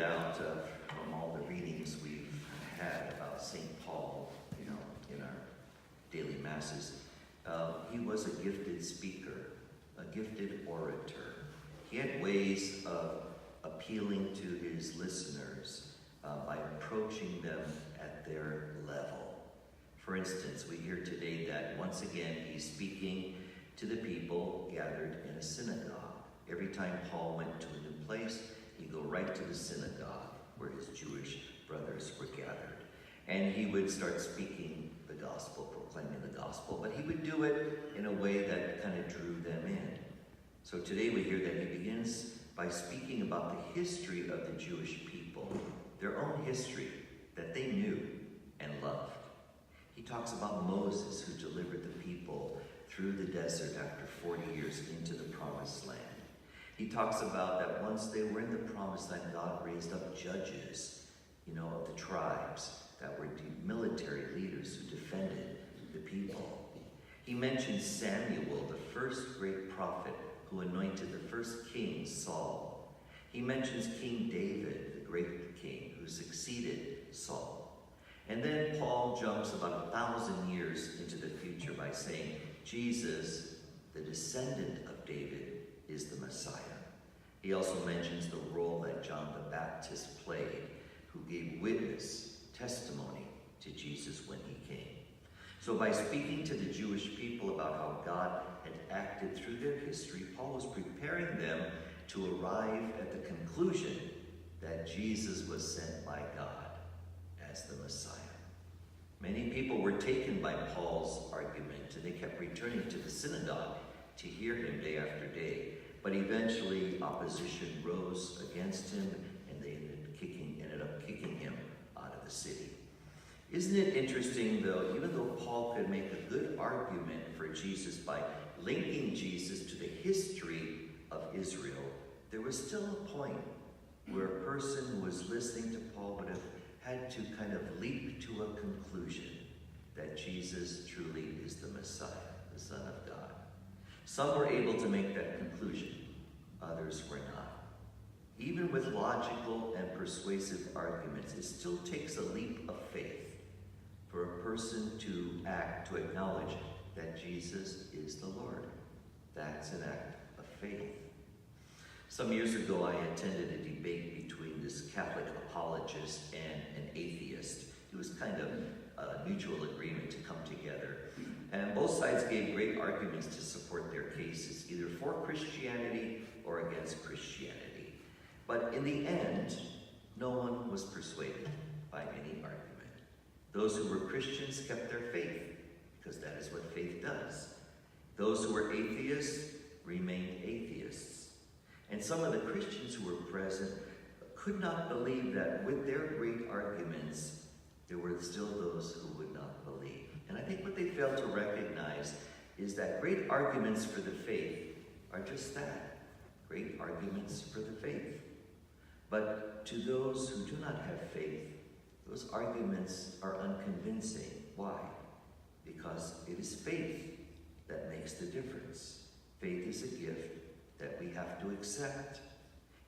out from all the readings we've had about St. Paul, in our daily masses. He was a gifted speaker, a gifted orator. He had ways of appealing to his listeners by approaching them at their level. For instance, we hear today that once again he's speaking to the people gathered in a synagogue. Every time Paul went to a new place, he'd go right to the synagogue where his Jewish brothers were gathered. And he would start speaking the gospel, proclaiming the gospel, but he would do it in a way that kind of drew them in. So today we hear that he begins by speaking about the history of the Jewish people, their own history that they knew and loved. He talks about Moses, who delivered the people through the desert after 40 years into the promised land. He talks about that once they were in the promised land, God raised up judges, of the tribes that were military leaders who defended the people. He mentions Samuel, the first great prophet who anointed the first king, Saul. He mentions King David, the great king who succeeded Saul. And then Paul jumps about 1,000 years into the future by saying, Jesus, the descendant of David, is the Messiah. He also mentions the role that John the Baptist played, who gave witness, testimony to Jesus when he came. So by speaking to the Jewish people about how God had acted through their history, Paul was preparing them to arrive at the conclusion that Jesus was sent by God as the Messiah. Many people were taken by Paul's argument, and they kept returning to the synagogue to hear him day after day. But eventually opposition rose against him, and they ended up kicking him out of the city. Isn't it interesting, though, even though Paul could make a good argument for Jesus by linking Jesus to the history of Israel, there was still a point where a person who was listening to Paul would have had to kind of leap to a conclusion that Jesus truly is the Messiah, the Son of God. Some were able to make that conclusion, others were not. Even with logical and persuasive arguments, it still takes a leap of faith for a person to acknowledge that Jesus is the Lord. That's an act of faith. Some years ago, I attended a debate between this Catholic apologist and an atheist. It was kind of a mutual agreement to come together. And both sides gave great arguments to support their cases, either for Christianity or against Christianity. But in the end, no one was persuaded by any argument. Those who were Christians kept their faith, because that is what faith does. Those who were atheists remained atheists. And some of the Christians who were present could not believe that with their great arguments, there were still those who would not believe. And I think what they failed to recognize is that great arguments for the faith are just that, great arguments for the faith. But to those who do not have faith, those arguments are unconvincing. Why? Because it is faith that makes the difference. Faith is a gift that we have to accept.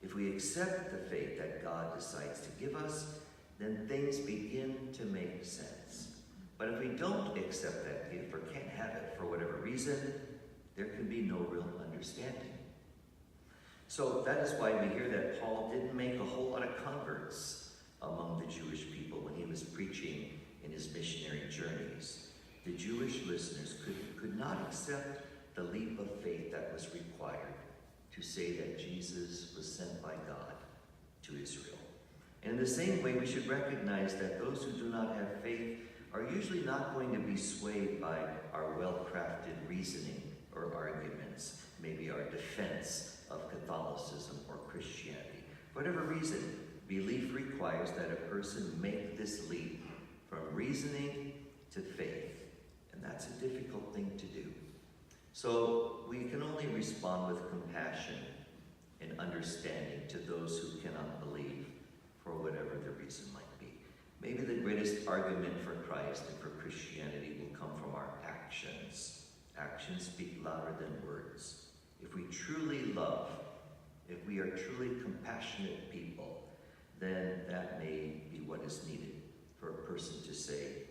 If we accept the faith that God decides to give us, then things begin to make sense. But if we don't accept that gift or can't have it for whatever reason, there can be no real understanding. So that is why we hear that Paul didn't make a whole lot of converts among the Jewish people when he was preaching in his missionary journeys. The Jewish listeners could not accept the leap of faith that was required to say that Jesus was sent by God to Israel. And in the same way, we should recognize that those who do not have faith are usually not going to be swayed by our well-crafted reasoning or arguments, maybe our defense of Catholicism or Christianity. For whatever reason, belief requires that a person make this leap from reasoning to faith, and that's a difficult thing to do. So we can only respond with compassion and understanding to those who cannot believe for whatever the reason might be. Maybe the greatest argument for Christ and for Christianity will come from our actions. Actions speak louder than words. If we truly love, if we are truly compassionate people, then that may be what is needed for a person to say,